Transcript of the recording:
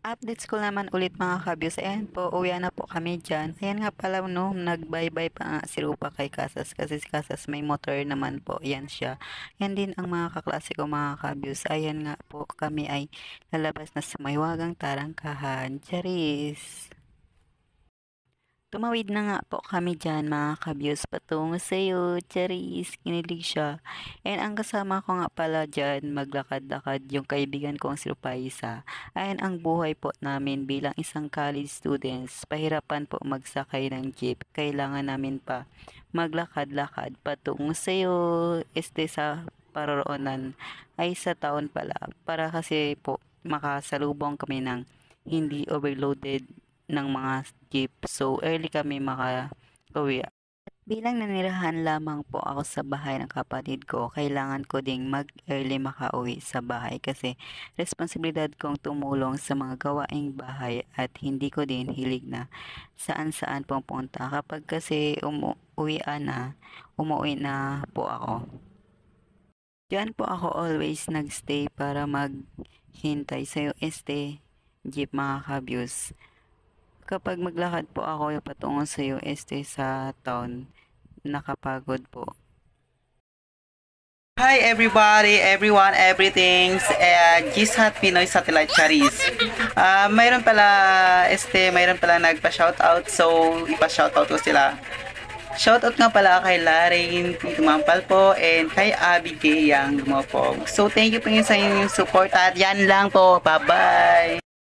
Updates ko naman ulit mga kabyos. Ayan po, uwi na po kami dyan. Ayan nga pala no, nag-bye-bye pa nga si Rupa kay Kasas kasi si Kasas may motor naman po. Yan siya. Yan din ang mga kaklase ko mga kabyos. Ayan nga po, kami ay lalabas na sa Maywagang Tarangkahan. Charis! Tumawid na nga po kami dyan mga kabyos patungo sa'yo, Charis, kinilig siya. And ang kasama ko nga pala dyan, maglakad-lakad yung kaibigan kong si Rupaisa. Ayan ang buhay po namin bilang isang college students. Pahirapan po magsakay ng jeep. Kailangan namin pa maglakad-lakad patungo sa'yo, sa paroroonan ay sa taon pala. Para kasi po makasalubong kami ng hindi overloaded ng mga jeep. So, early kami maka-uwi. Bilang nanirahan lamang po ako sa bahay ng kapatid ko, kailangan ko ding mag-early makauwi sa bahay kasi responsibilidad kong tumulong sa mga gawaing bahay at hindi ko din hilig na saan-saan pupunta. Kapag kasi umuwi na po ako. Diyan po ako always nagstay para maghintay sa jeep mga kabyos. Kapag maglakad po ako patungo sa sa town, nakapagod po. Hi everybody, everyone, everything. Gishat Pinoy Satellite Charis. Mayroon pala nagpa-shoutout, so ipa-shoutout ko sila. Shoutout nga pala kay Larain Tumampal po and kay Abby Gay yang Lumopog. So thank you po sa inyong support at yan lang po. Bye-bye!